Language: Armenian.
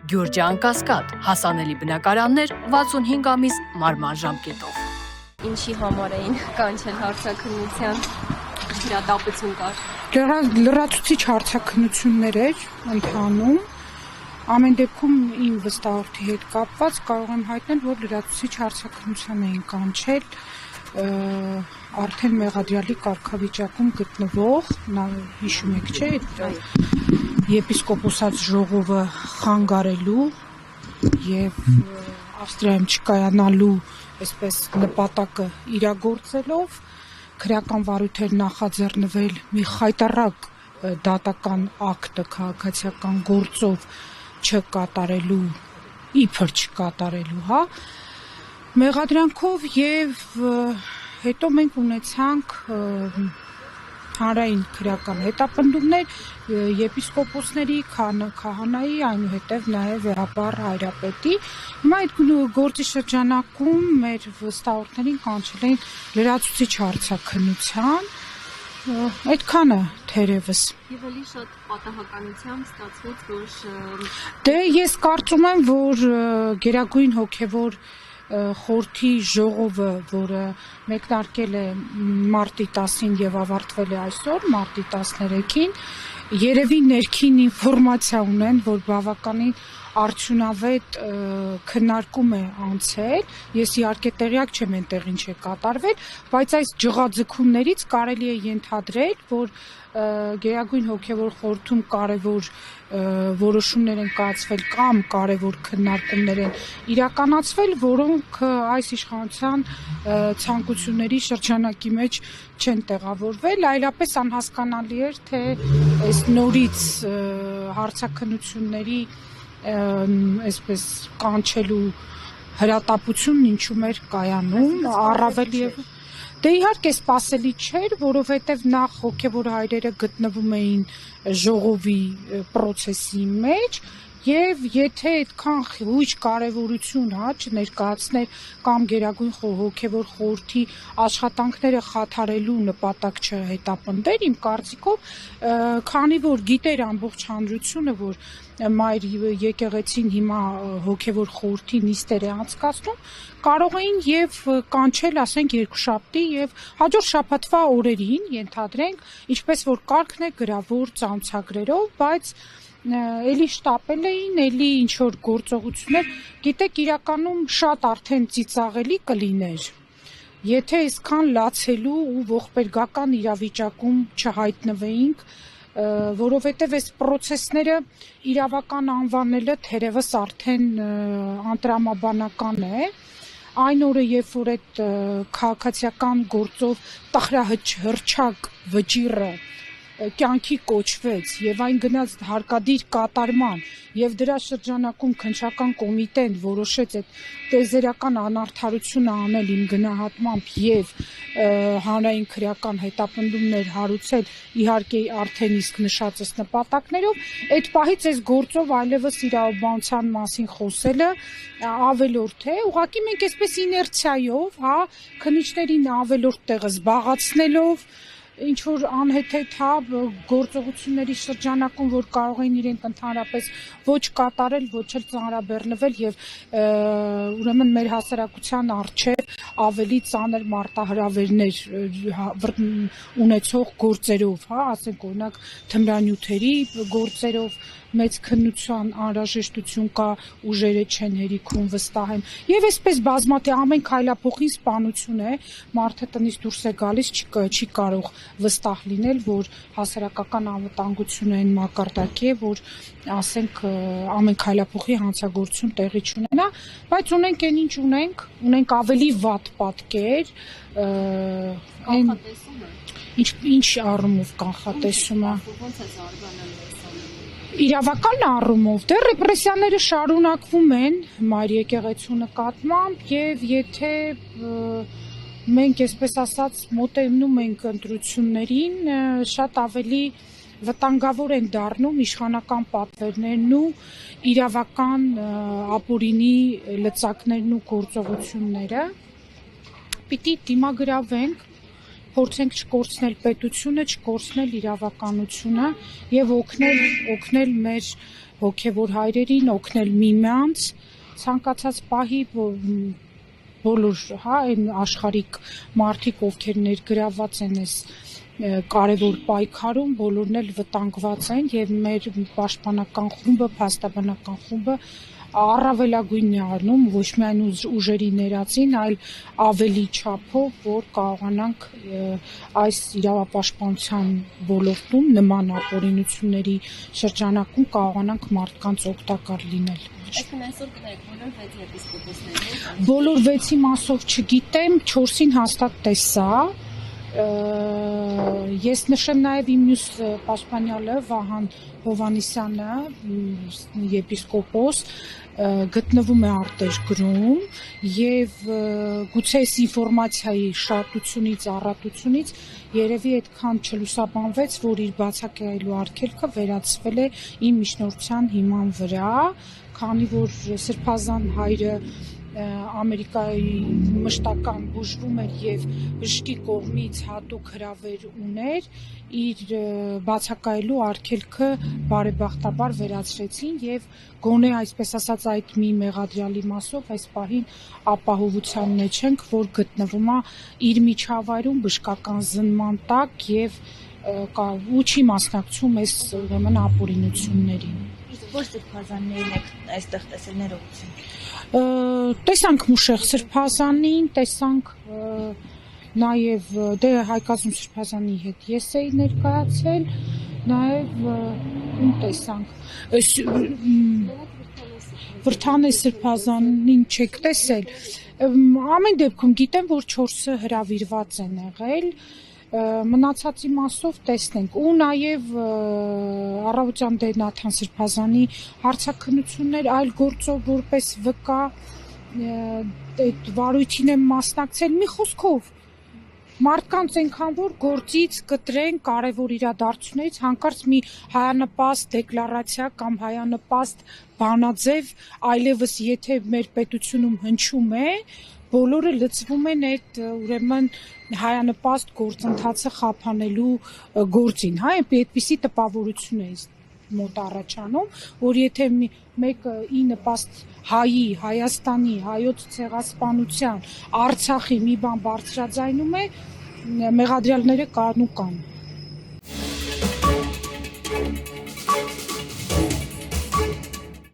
Գյուրջան Կասկադ, հասանելի բնակարաններ 65 ամիս մարման ժամկետով։ Ինչի համար էին կանչել հարցաքննության հրատապություն կար։ Լրացուցիչ հարցաքննություններ էր ընթանում։ Ամեն դեպքում իմ վստահորդի հետ կապված կարող եմ հայտնել, որ լրացուցիչ հարցաքննության էին կանչել արդեն մեղադրյալի կարգավիճակում գտնվող, հիշում եք, չէ՞, եպիսկոպոսաց ժողովը խանգարելու եւ Ավստրիայում չկայանալու այսպես նպատակը իրագործելով քրեական վարույթեր նախաձեռնվել մի խայտառակ դատական ակտը քաղաքացիական գործով չկատարելու, իբր չկատարելու, հա, մեղադրանքով եւ հետո մենք ունեցանք հանրային քրեական հետապնդումներ եպիսկոպոսների, քահանայի, այնուհետև նաև վերաբար հայրապետի։ Հիմա այդ գործի շրջանակում մեր վստահորդներին կանչել էին լրացուցիչ հարցաքննության, այդքանը թերևս։ Եվ էլի շատ պատահականությամբ ստացվեց, որ Դե ես կարծում եմ, որ Գերագույն հոգևոր խորհրդի ժողովը, որը մեկնարկել է մարտի 10-ին եւ ավարտվել է այսօր, մարտի 13-ին, երևի ներքին ինֆորմացիա ունեն, որ բավականին արդյունավետ քննարկում է անցել, ես իհարկե տեղյակ չեմ այնտեղ ինչ է կատարվել, բայց այս ջղաձգումներից կարելի է ենթադրել, որ Գերագույն հոգևոր խորհրդում կարևոր որոշումներ են կայացվել կամ կարևոր քննարկումներ են իրականացվել, որոնք այս իշխանության ցանկությունների շրջանակի մեջ չեն տեղավորվել, այլապես անհասկանալի էր, թե այս նորից հարցաքննությունների այսպես կանչելու հրատապությունն ինչու մեր կայանում, առավել եւ Դե իհարկե սպասելի չէր, որովհետև նախ հոգևոր հայրերը գտնվում էին ժողովի պրոցեսի մեջ եւ եթե այդքան հույժ կարեւորություն չներկայացներ կամ Գերագույն հոգևոր խորհրդի աշխատանքները խաթարելու նպատակ չհետապնդեր, իմ կարծիքով, քանի որ գիտեր ամբողջ հանրությունը, որ Մայր եկեղեցին հիմա հոգևոր խորհրդի նիստեր է անցկացնում, կարող էին եւ կանչել, ասենք, երկուշաբթի եւ հաջորդ շաբաթվա օրերին, ենթադրենք, ինչպես որ կարգն է գրավոր ցանցագրերով, բայց էլի շտապել էին, էլի ինչ որ գործողություններ, գիտեք, իրականում շատ արդեն ծիծաղելի կլիներ, եթե այսքան լացելու ու ողբերգական իրավիճակում չհայտնվեինք, որովհետև այս պրոցեսները իրավական անվանելը թերևս արդեն անտրամաբանական է, այն օրը, երբ որ այդ քաղաքացիական գործով տխրահռչակ վճիռը կյանքի կոչվեց եւ այն գնաց հարկադիր կատարման եւ դրա շրջանակում քննչական կոմիտեն որոշեց այդ տեզերական անարդարությունը անել իմ գնահատմամբ եւ հանրային քրեական հետապնդումներ հարուցել իհարկե արդեն իսկ նշածս նպատակներով այդ պահից այս գործով այլևս իրավաբանության մասին խոսելը ավելորդ է ուղղակի մենք այսպես իներցիայով հա քննիչներին ավելորդ տեղը զբաղացնելով ինչ որ անհեթեթ հա գործողությունների շրջանակում որ կարող են իրենք ընդհանրապես ոչ կատարել, ոչ էլ ծանրաբեռնվել եւ ուրեմն մեր հասարակության առջեւ ավելի ծանր մարտահրավերներ ունեցող գործերով, հա, ասենք օրինակ թմրանյութերի գործերով մեծ քննության անհրաժեշտություն կա ուժերը չեն հերիքում վստահ եմ եւ այսպես բազմաթիվ ամեն քայլափոխին սպանություն է մարդը տնից դուրս է գալիս չի կարող վստահ լինել որ հասարակական անվտանգությունը այն մակարդակի է որ ասենք ամեն քայլափոխի հանցագործություն տեղի չունենա բայց ունենք այն ինչ ունենք ավելի վատ պատկեր ինչ առումով կանխատեսումը ոնց է զարգանալու Իրավական առումով դեռ ռեպրեսիաները շարունակվում են Մայր եկեղեցու նկատմամբ եւ եթե մենք այսպես ասած մոտենում ենք ընտրություններին շատ ավելի վտանգավոր են դառնում իշխանական պատվերներն ու իրավական ապօրինի լծակներն ու գործողությունները պիտի դիմագրավենք փորձենք չկորցնել պետությունը, չկորցնել իրավականությունը եւ օգնել մեր հոգևոր հայրերին, օգնել միմյանց, ցանկացած պահի բոլոր, այն աշխարհիկ մարդիկ, ովքեր ներգրաված են այս կարևոր պայքարում, բոլորն էլ վտանգված են եւ մեր պաշտպանական խումբը, փաստաբանական խումբը առավելագույնն է առնում ոչ միայն ուժերի ներածին, այլ ավելի չափով, որ կարողանանք այս իրավապաշտպանության ոլորտում նման ապօրինությունների շրջանակում կարողանանք մարդկանց օգտակար լինել։ Այսինքն այսօր կներեք բոլոր 6 եպիսկոպոսներին։ Բոլոր 6-ի մասով չգիտեմ, 4-ին հաստատ տեսա։ Ես նշեմ նաև իմ մյուս պաշտպանյալը Վահան Հովհաննիսյանը, եպիսկոպոս, գտնվում է արտերկրում եւ գուցե այս ինֆորմացիայի շատությունից, առատությունից երևի այդքան չլուսաբանվեց, որ իր բացակայելու արգելքը վերացվել է իմ միջնորդության հիման վրա, քանի որ Սրբազան հայրը Ամերիկայի մշտական բուժվում էր եւ բժշկի կողմից հատուկ հրավեր ուներ, իր բացակայելու արգելքը բարեբախտաբար վերացրեցին եւ գոնե այսպես ասած այդ մի մեղադրյալի մասով այս պահին ապահովության մեջ ենք, որ գտնվում է իր միջավայրում բժշկական զննման տակ եւ ու չի մասնակցում այս ուրեմն ապօրինություններին։ Ոչ սրբազաններին եք այստեղ տեսել ներողություն։ Տեսանք Մուշեղ Սրբազանին, տեսանք նաև դե Հայկազում Սրբազանի հետ ես էի ներկայացել, նաև ում տեսանք Վրթանե Սրբազանին չեք տեսել։ Ամեն դեպքում գիտեմ, որ 4-ը հրավիրված են եղել, մնացածի մասով տեսնենք ու նաև Առավոտյան դե Նաթան Սրբազանի հարցաքննություններ այլ գործով որպես վկա այդ վարույթին եմ մասնակցել մի խոսքով մարդկանց այնքան որ գործից կտրեն կարևոր իրադարձություններից հանկարծ մի հայանպաստ դեկլարացիա կամ հայանպաստ բանաձև այլևս եթե մեր պետությունում հնչում է բոլորը լծվում են այդ ուրեմն հայանպաստ գործընթացը խափանելու գործին, հա, այդպիսի տպավորություն է մոտ առաջանում, որ եթե մեկը ի նպաստ հայի, Հայաստանի, հայոց ցեղասպանության, Արցախի մի բան բարձրաձայնում է, մեղադրյալները կան ու կան։